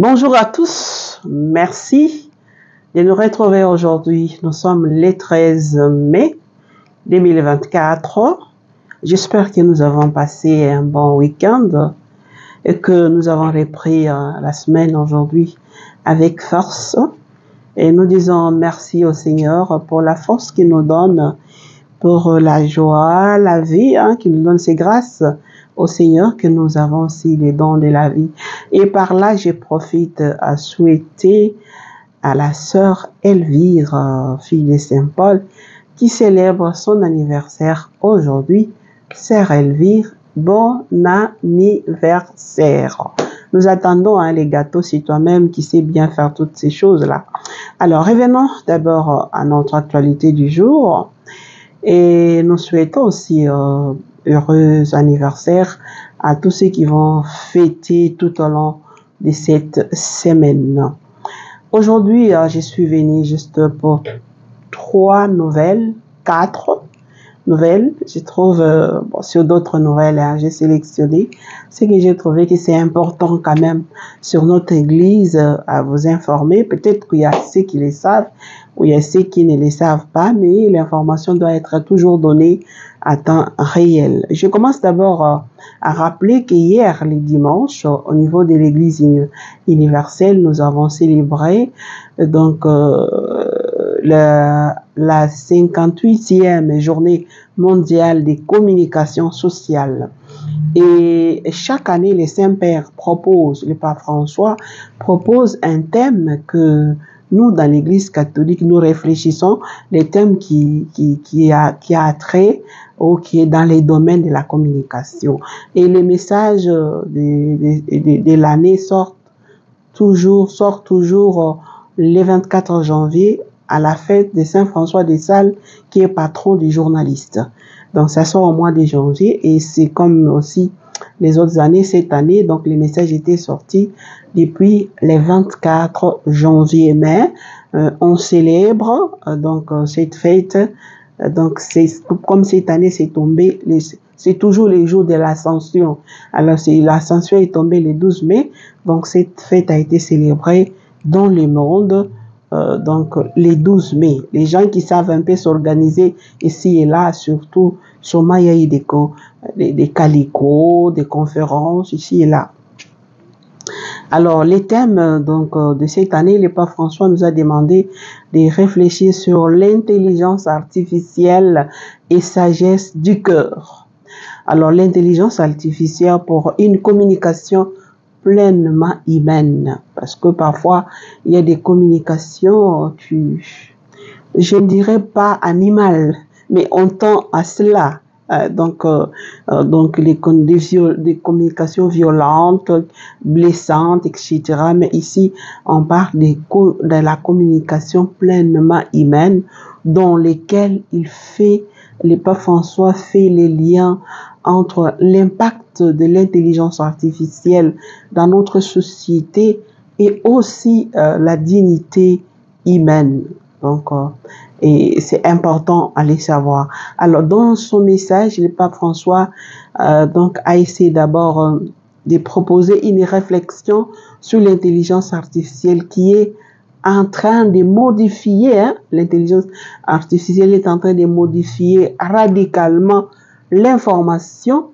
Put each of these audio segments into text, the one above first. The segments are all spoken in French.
Bonjour à tous, merci de nous retrouver aujourd'hui. Nous sommes le 13 mai 2024. J'espère que nous avons passé un bon week-end et que nous avons repris la semaine aujourd'hui avec force. Et nous disons merci au Seigneur pour la force qu'il nous donne, pour la joie, la vie, qu'il nous donne ses grâces au Seigneur que nous avons aussi les dons de la vie. Et par là, je profite à souhaiter à la sœur Elvire, fille de Saint-Paul, qui célèbre son anniversaire aujourd'hui. Sœur Elvire, bon anniversaire. Nous attendons les gâteaux, c'est toi-même qui sais bien faire toutes ces choses-là. Alors, revenons d'abord à notre actualité du jour. Et nous souhaitons aussi heureux anniversaire à tous ceux qui vont fêter tout au long de cette semaine. Aujourd'hui, je suis venue juste pour 4 nouvelles. Je trouve, sur d'autres nouvelles, j'ai sélectionné ce que j'ai trouvé que c'est important quand même sur notre église à vous informer. Peut-être qu'il y a ceux qui les savent ou il y a ceux qui ne les savent pas, mais l'information doit être toujours donnée à temps réel. Je commence d'abord à rappeler qu'hier, le dimanche, au niveau de l'église universelle, nous avons célébré donc la 58e journée mondiale des communications sociales. Et chaque année, les Saints-Pères proposent, le Pape François propose un thème que nous, dans l'Église catholique, nous réfléchissons, les thèmes qui a trait ou qui est dans les domaines de la communication. Et les messages de l'année sortent toujours le 24 janvier à la fête de Saint François de Sales, qui est patron du journaliste. Donc ça sort au mois de janvier et c'est comme aussi les autres années, cette année, donc les messages étaient sortis depuis le 24 janvier. Mais on célèbre donc cette fête. Donc c'est comme cette année c'est tombé, c'est toujours les jours de l'Ascension. Alors l'Ascension est tombée le 12 mai, donc cette fête a été célébrée dans le monde. Donc les 12 mai, les gens qui savent un peu s'organiser ici et là, surtout sûrement il y a eu des calicots, des conférences ici et là. Alors les thèmes donc de cette année, le Pape François nous a demandé de réfléchir sur l'intelligence artificielle et sagesse du cœur. Alors l'intelligence artificielle pour une communication pleinement humaine, parce que parfois il y a des communications je ne dirais pas animales, mais on tend à cela. Donc des communications violentes, blessantes, etc. Mais ici, on parle de la communication pleinement humaine, dans lesquelles le Pape François fait les liens entre l'impact de l'intelligence artificielle dans notre société et aussi la dignité humaine. Donc, et c'est important à les savoir. Alors, dans son message, le Pape François donc a essayé d'abord de proposer une réflexion sur l'intelligence artificielle qui est en train de modifier, l'intelligence artificielle est en train de modifier radicalement l'information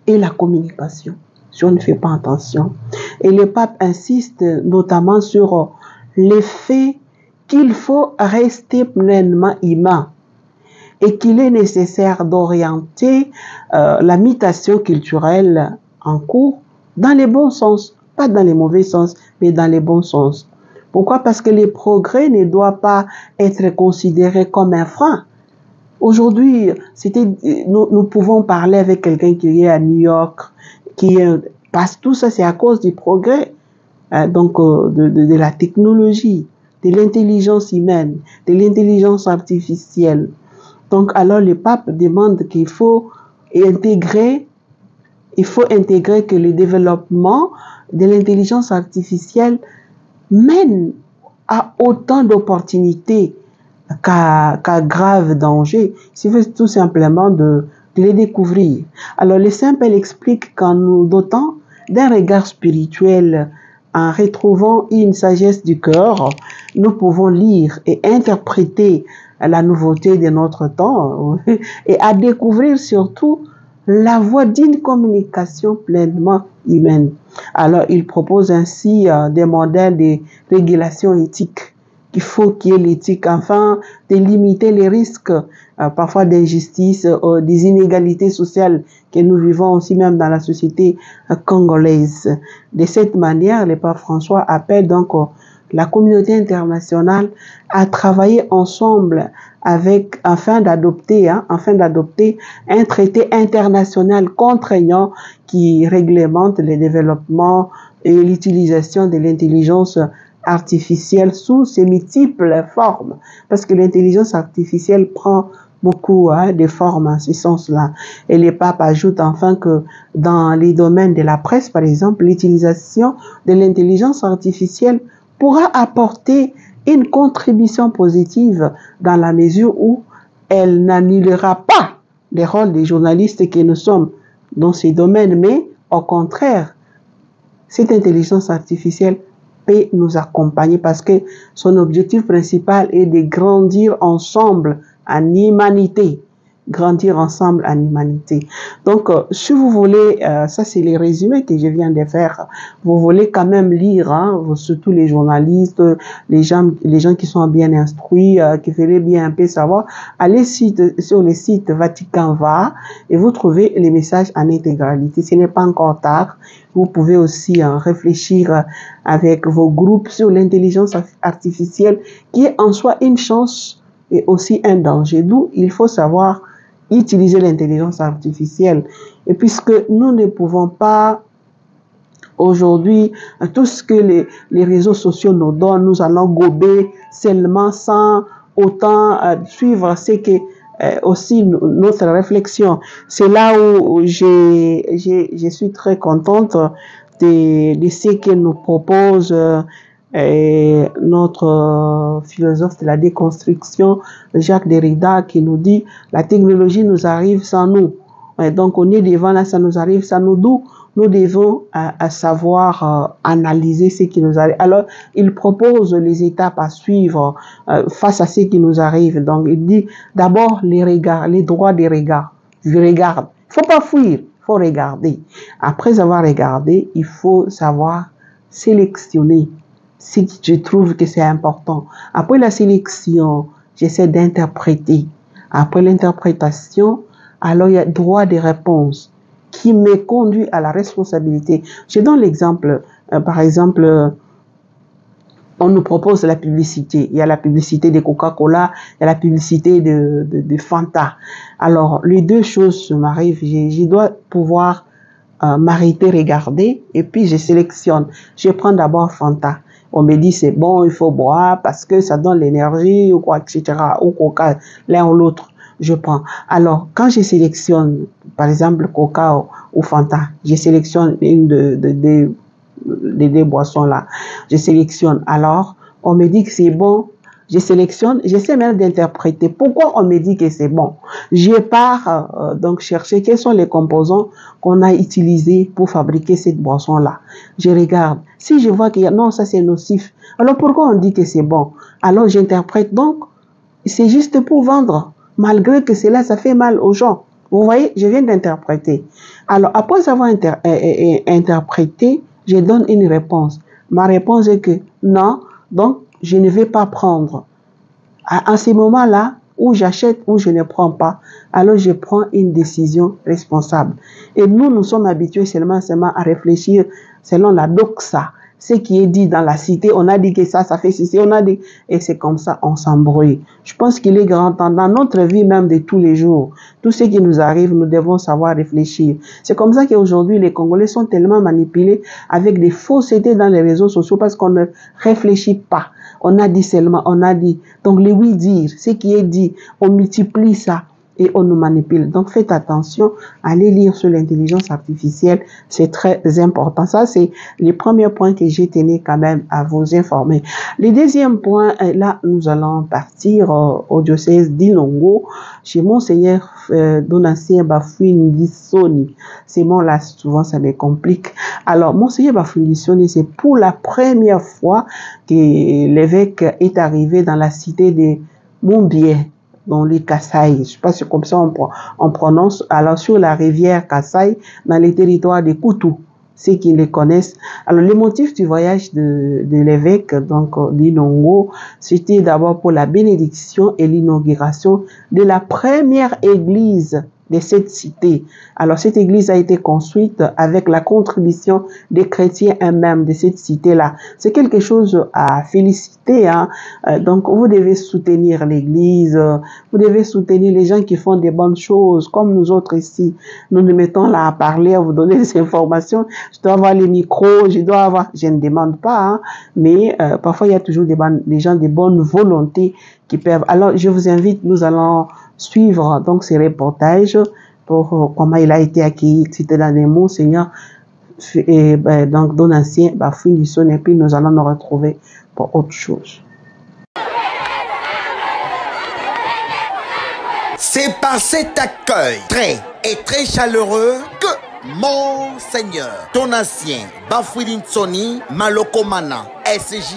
et la communication, si on ne fait pas attention. Et le pape insiste notamment sur le fait qu'il faut rester pleinement humain et qu'il est nécessaire d'orienter la mutation culturelle en cours dans les bons sens, pas dans les mauvais sens, mais dans les bons sens. Pourquoi? Parce que les progrès ne doivent pas être considérés comme un frein. Aujourd'hui, nous pouvons parler avec quelqu'un qui est à New York, parce que tout ça c'est à cause du progrès, de la technologie, de l'intelligence humaine, de l'intelligence artificielle. Donc alors le pape demande qu'il faut intégrer que le développement de l'intelligence artificielle mène à autant d'opportunités qu'à grave danger. Il suffit tout simplement de les découvrir. Alors le Saint-Père explique qu'en nous dotant d'un regard spirituel en retrouvant une sagesse du cœur, nous pouvons lire et interpréter la nouveauté de notre temps et à découvrir surtout la voie d'une communication pleinement humaine. Alors, il propose ainsi des modèles de régulation éthique. Il faut qu'il y ait l'éthique afin de limiter les risques parfois d'injustice, des inégalités sociales que nous vivons aussi même dans la société congolaise. De cette manière, le pape François appelle donc la communauté internationale à travailler ensemble afin d'adopter un traité international contraignant qui réglemente le développement et l'utilisation de l'intelligence artificielle sous ses multiples formes. Parce que l'intelligence artificielle prend beaucoup de formes en ce sens-là. Et le pape ajoute enfin que dans les domaines de la presse, par exemple, l'utilisation de l'intelligence artificielle pourra apporter une contribution positive dans la mesure où elle n'annulera pas les rôles des journalistes que nous sommes dans ces domaines, mais au contraire, cette intelligence artificielle peut nous accompagner parce que son objectif principal est de grandir ensemble en humanité. Grandir ensemble en humanité. Donc, si vous voulez, ça c'est les résumés que je viens de faire, vous voulez quand même lire, surtout les journalistes, les gens qui sont bien instruits, qui veulent bien un peu savoir, allez sur le site Vatican Va et vous trouvez les messages en intégralité. Ce n'est pas encore tard. Vous pouvez aussi réfléchir avec vos groupes sur l'intelligence artificielle qui est en soi une chance et aussi un danger. D'où il faut savoir utiliser l'intelligence artificielle. Et puisque nous ne pouvons pas aujourd'hui, tout ce que les réseaux sociaux nous donnent, nous allons gober seulement sans autant suivre ce que aussi notre réflexion. C'est là où je suis très contente de ce que nous propose notre philosophe de la déconstruction, Jacques Derrida, qui nous dit la technologie nous arrive sans nous. Et donc on est devant là, ça nous arrive sans nous. D'où nous devons savoir analyser ce qui nous arrive. Alors il propose les étapes à suivre face à ce qui nous arrive. Donc il dit d'abord les droits des regards. Je regarde. Il faut pas fuir, il faut regarder. Après avoir regardé, il faut savoir sélectionner si je trouve que c'est important. Après la sélection, j'essaie d'interpréter. Après l'interprétation, alors il y a droit de réponse qui me conduit à la responsabilité. Je donne l'exemple, par exemple, on nous propose la publicité. Il y a la publicité de Coca-Cola, il y a la publicité de Fanta. Alors, les deux choses m'arrivent. Je dois pouvoir m'arrêter, regarder, et puis je sélectionne. Je prends d'abord Fanta. On me dit c'est bon, il faut boire parce que ça donne l'énergie ou quoi, etc. Ou Coca, l'un ou l'autre, je prends. Alors, quand je sélectionne, par exemple, Coca ou Fanta, je sélectionne une des deux boissons là. Je sélectionne. Alors, on me dit que c'est bon. Je sélectionne, j'essaie même d'interpréter pourquoi on me dit que c'est bon. Je pars donc chercher quels sont les composants qu'on a utilisés pour fabriquer cette boisson-là. Je regarde. Si je vois qu'il y a non, ça c'est nocif. Alors pourquoi on dit que c'est bon? Alors j'interprète. Donc, c'est juste pour vendre. Malgré que cela, ça fait mal aux gens. Vous voyez, je viens d'interpréter. Alors, après avoir interprété, je donne une réponse. Ma réponse est que non, donc je ne vais pas prendre. À ce moment-là, où j'achète ou je ne prends pas, alors je prends une décision responsable. Et nous sommes habitués seulement à réfléchir selon la doxa. Ce qui est dit dans la cité, on a dit que ça fait ceci, on a dit, et c'est comme ça, on s'embrouille. Je pense qu'il est grand temps, dans notre vie même de tous les jours, tout ce qui nous arrive, nous devons savoir réfléchir. C'est comme ça qu'aujourd'hui, les Congolais sont tellement manipulés avec des faussetés dans les réseaux sociaux parce qu'on ne réfléchit pas. On a dit seulement, on a dit. Donc, les oui-dire, ce qui est dit, on multiplie ça. et on nous manipule. Donc faites attention, allez lire sur l'intelligence artificielle, c'est très important. Ça, c'est les premiers points que j'ai tenu quand même à vous informer. Le deuxième point, là, nous allons partir au diocèse d'Inongo, chez Monseigneur Donatien Bafouindissoni. Ces mots-là, souvent, ça me complique. Alors, Monseigneur Bafouindissoni, c'est pour la première fois que l'évêque est arrivé dans la cité de Mumbié, dans les Kasaï. Je sais pas si comme ça on prononce. Alors, sur la rivière Kasaï, dans les territoires de Koutou, ceux qui les connaissent. Alors, le motif du voyage de l'évêque, donc, d'Inongo, c'était d'abord pour la bénédiction et l'inauguration de la première église de cette cité. Alors, cette église a été construite avec la contribution des chrétiens eux-mêmes de cette cité-là. C'est quelque chose à féliciter, hein. Donc, vous devez soutenir l'église, vous devez soutenir les gens qui font des bonnes choses, comme nous autres ici. Nous nous mettons là à parler, à vous donner des informations. Je dois avoir les micros, je ne demande pas, hein, mais parfois il y a toujours des gens de bonne volonté qui peuvent. Alors, je vous invite, nous allons suivre donc ces reportages pour comment il a été accueilli, etc. dans les mots, Seigneur, et donc Donatien Bafouindissoni, et puis nous allons nous retrouver pour autre chose. C'est par cet accueil très chaleureux que Monseigneur Donatien Bafouindissoni Malokomana, SJ,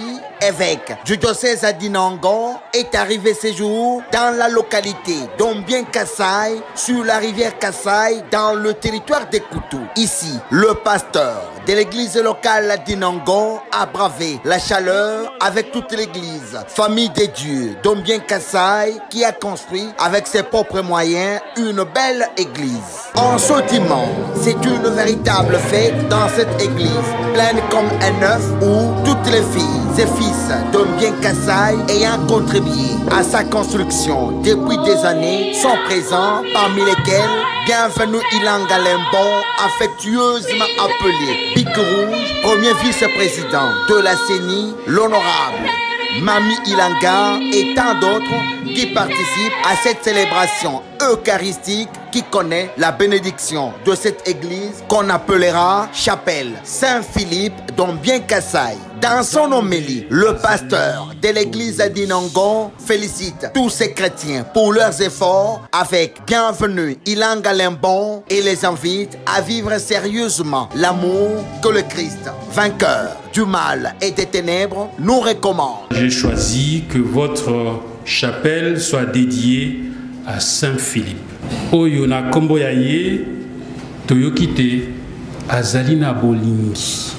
évêque du diocèse d'Inongo, est arrivé ces jours dans la localité d'Ombien Kasaï, sur la rivière Kasaï, dans le territoire des Koutou. Ici, le pasteur de l'église locale d'Inongo a bravé la chaleur avec toute l'église, famille des dieux d'Ombien Kasaï, qui a construit avec ses propres moyens une belle église. En ce dimanche, c'est une véritable fête dans cette église, pleine comme un œuf où toutes les filles et fils d'Ombien Kasaï ayant contribué à sa construction depuis des années sont présents, parmi lesquels Bienvenue Ilanga Lembon, affectueusement appelé Pic Rouge, premier vice-président de la CENI, l'honorable Mami Ilanga et tant d'autres qui participent à cette célébration eucharistique qui connaît la bénédiction de cette église qu'on appellera chapelle Saint-Philippe d'Ombien Kasaï. Dans son homélie, le pasteur de l'église d'Inongo félicite tous ces chrétiens pour leurs efforts avec Bienvenue Ilanga Lembon et les invite à vivre sérieusement l'amour que le Christ, vainqueur du mal et des ténèbres, nous recommande. J'ai choisi que votre chapelle soit dédiée à Saint-Philippe. Oyo na kombo ya ye toyokite azalina bolingi.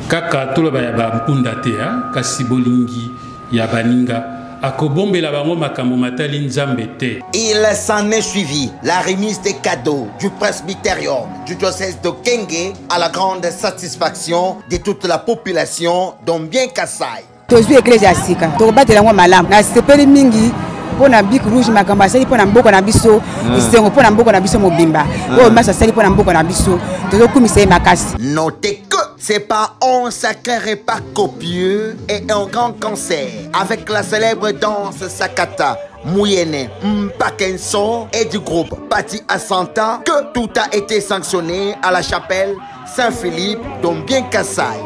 Kaka toloba ya ba mpunda te kasi bolingi ya baninga akobombela bango makambo matali nzambe te. Il s'en est suivi la remise des cadeaux du presbytérium du diocèse de Kenge à la grande satisfaction de toute la population d'Ombien Kasaï. Tozwi église asika tokobatela ngo malamu na sepeli mingi pona Bic Rouge makambo asali pona mboko na biso isengo pona mboko na biso mobimba oyo masa asali pona mboko na biso tozokumisa ye makasi. Notez que c'est pas un sacré repas copieux et un grand concert avec la célèbre danse Sakata Mouyene Mpakenso et du groupe Pati Asanta que tout a été sanctionné à la chapelle Saint-Philippe d'Ombien Kasaï.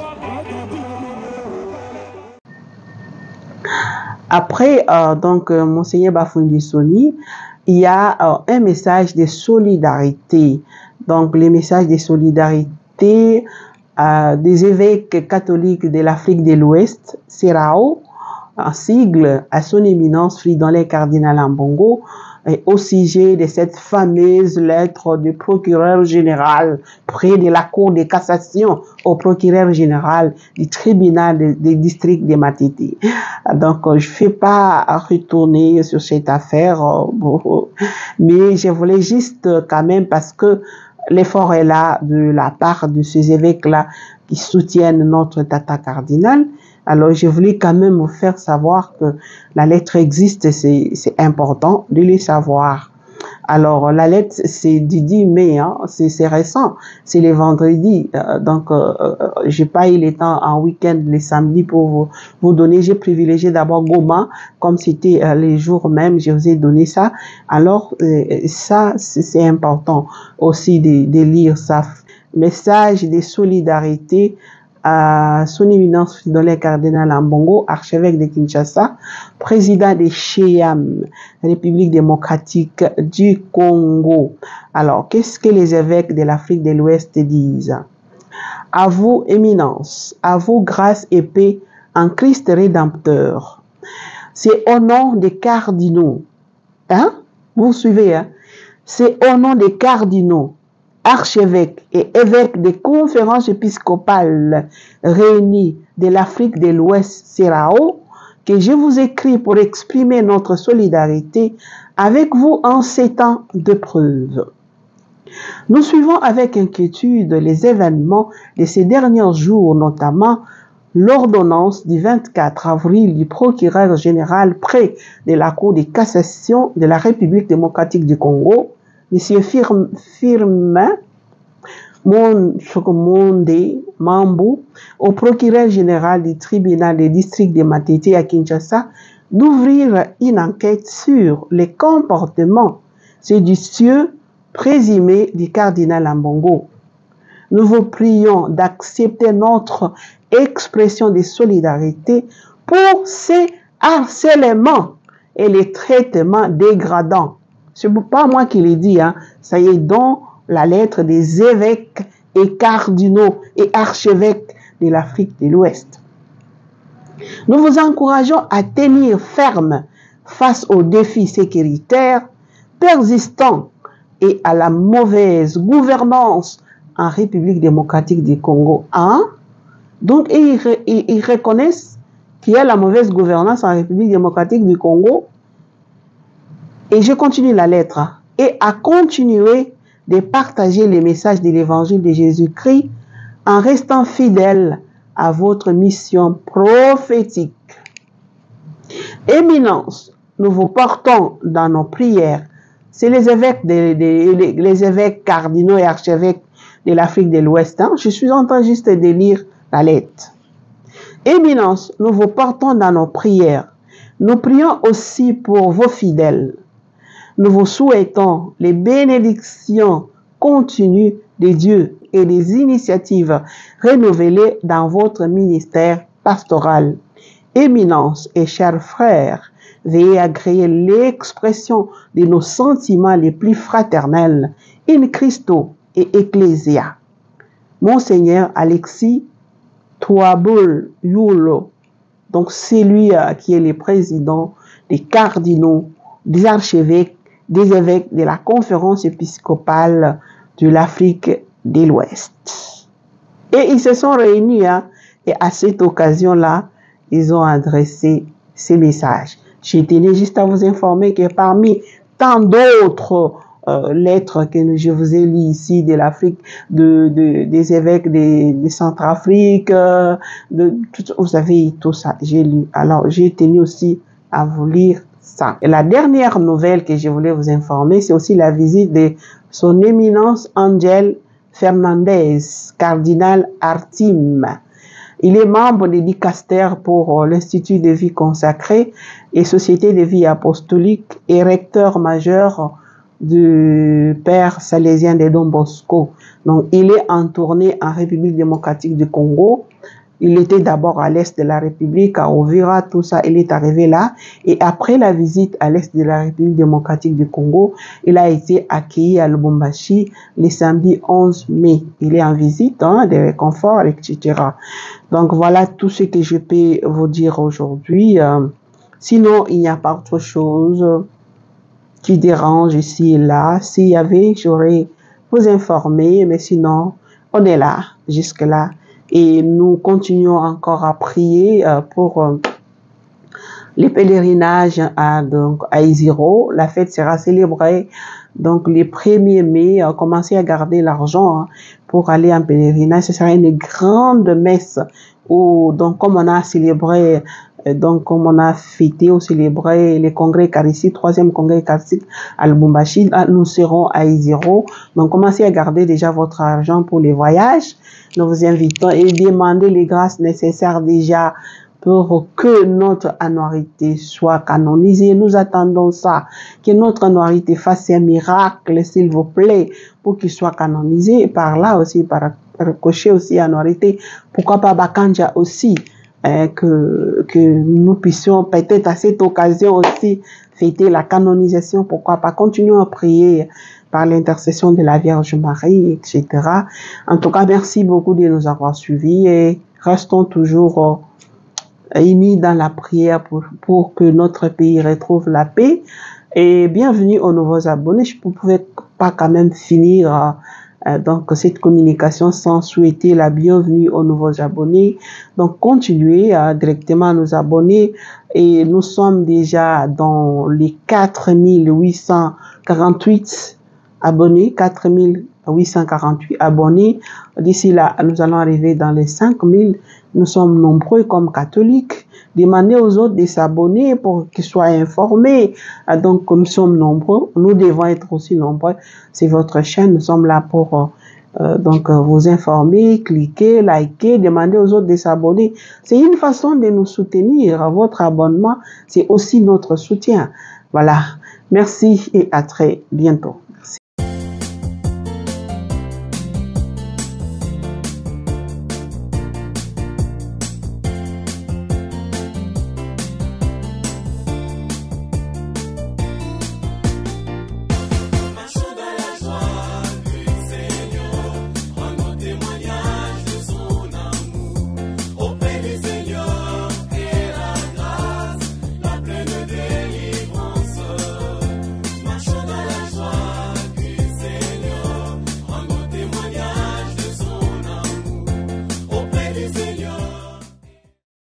Après, donc, Monseigneur Bafouindissoni, il y a un message de solidarité. Donc, le message de solidarité des évêques catholiques de l'Afrique de l'Ouest, CERAO, en sigle à son éminence Fridolin Cardinal Ambongo, au sujet de cette fameuse lettre du procureur général près de la Cour de cassation au procureur général du tribunal des districts de Matete. Donc, je ne fais pas retourner sur cette affaire, mais je voulais juste quand même, parce que l'effort est là de la part de ces évêques-là qui soutiennent notre tata cardinal. Alors, je voulais quand même vous faire savoir que la lettre existe, c'est important de le savoir. Alors, la lettre, c'est du 10 mai, hein, c'est récent, c'est les vendredis. Donc, j'ai pas eu le temps en week-end, les samedis pour vous donner. J'ai privilégié d'abord Goma, comme c'était les jours même, je vous ai donné ça. Alors, ça, c'est important aussi de lire ça. Message de solidarité à son éminence Fridolin Cardinal Ambongo, archevêque de Kinshasa, président de Cheyam, République démocratique du Congo. Alors, qu'est-ce que les évêques de l'Afrique de l'Ouest disent? À vous, éminence, à vous, grâce et paix en Christ Rédempteur. C'est au nom des cardinaux, hein? Vous suivez, hein? C'est au nom des cardinaux, archevêques et évêques des conférences épiscopales réunies de l'Afrique de l'Ouest, CERAO, que je vous écris pour exprimer notre solidarité avec vous en ces temps de preuve. Nous suivons avec inquiétude les événements de ces derniers jours, notamment l'ordonnance du 24 avril du procureur général près de la Cour de cassation de la République démocratique du Congo, M. Firmin Monde Mambou, au procureur général du tribunal des districts de Matete à Kinshasa, d'ouvrir une enquête sur les comportements séditieux présumés du cardinal Ambongo. Nous vous prions d'accepter notre expression de solidarité pour ces harcèlements et les traitements dégradants. Ce n'est pas moi qui l'ai dit, hein. Ça y est dans la lettre des évêques et cardinaux et archevêques de l'Afrique de l'Ouest. Nous vous encourageons à tenir ferme face aux défis sécuritaires persistants et à la mauvaise gouvernance en République démocratique du Congo. Hein? Donc, ils reconnaissent qu'il y a la mauvaise gouvernance en République démocratique du Congo. Et je continue la lettre. Et à continuer de partager les messages de l'évangile de Jésus-Christ en restant fidèle à votre mission prophétique. Éminence, nous vous portons dans nos prières. C'est les évêques, les évêques cardinaux et archevêques de l'Afrique de l'Ouest. Hein? Je suis en train juste de lire la lettre. Éminence, nous vous portons dans nos prières. Nous prions aussi pour vos fidèles. Nous vous souhaitons les bénédictions continues de Dieu et des initiatives renouvelées dans votre ministère pastoral. Éminence et chers frères, veuillez agréer l'expression de nos sentiments les plus fraternels, in Christo et Ecclesia. Monseigneur Alexis Touaboul Yulo, donc c'est lui qui est le président des cardinaux, des archevêques, des évêques de la conférence épiscopale de l'Afrique de l'Ouest. Et ils se sont réunis, hein, et à cette occasion-là, ils ont adressé ces messages. Je tenais juste à vous informer que parmi tant d'autres lettres que je vous ai lues ici de l'Afrique, des évêques de Centrafrique, vous savez, tout ça, j'ai lu. Alors, j'ai tenu aussi à vous lire ça. Et la dernière nouvelle que je voulais vous informer, c'est aussi la visite de son éminence Angel Fernandez, cardinal Artim. Il est membre des dicastères pour l'Institut de vie consacrée et Société de vie apostolique et recteur majeur du Père salésien de Don Bosco. Donc, il est en tournée en République démocratique du Congo. Il était d'abord à l'est de la République, à Ovira, tout ça, il est arrivé là. Et après la visite à l'est de la République démocratique du Congo, il a été accueilli à Lubumbashi le samedi 11 mai. Il est en visite, hein, des réconforts, etc. Donc voilà tout ce que je peux vous dire aujourd'hui. Sinon, il n'y a pas autre chose qui dérange ici et là. S'il y avait, j'aurais vous informé, mais sinon, on est là, jusque-là. Et nous continuons encore à prier pour les pèlerinages à Isiro. La fête sera célébrée donc le 1er mai. Commencez à garder l'argent pour aller en pèlerinage. Ce sera une grande messe où, donc, comme on a célébré Donc, comme on a fêté ou célébré les congrès eucharistiques, 3e congrès eucharistique à Lubumbashi, nous serons à I0. Donc, commencez à garder déjà votre argent pour les voyages. Nous vous invitons et demandez les grâces nécessaires déjà pour que notre annualité soit canonisée. Nous attendons ça, que notre annualité fasse un miracle, s'il vous plaît, pour qu'il soit canonisé. Et par là aussi, par ricochet aussi annualité, pourquoi pas Bakanja aussi, que nous puissions peut-être à cette occasion aussi fêter la canonisation, pourquoi pas. Continuons à prier par l'intercession de la Vierge Marie, etc. En tout cas, merci beaucoup de nous avoir suivis et restons toujours unis dans la prière pour que notre pays retrouve la paix. Et bienvenue aux nouveaux abonnés. Je ne pouvais pas quand même finir donc cette communication sans souhaiter la bienvenue aux nouveaux abonnés. Donc continuez directement à nous abonner et nous sommes déjà dans les 4848 abonnés, 4848 abonnés. D'ici là, nous allons arriver dans les 5000. Nous sommes nombreux comme catholiques. Demandez aux autres de s'abonner pour qu'ils soient informés. Donc, nous sommes nombreux. Nous devons être aussi nombreux. C'est votre chaîne. Nous sommes là pour donc vous informer, cliquer, liker, demander aux autres de s'abonner. C'est une façon de nous soutenir. Votre abonnement, c'est aussi notre soutien. Voilà. Merci et à très bientôt.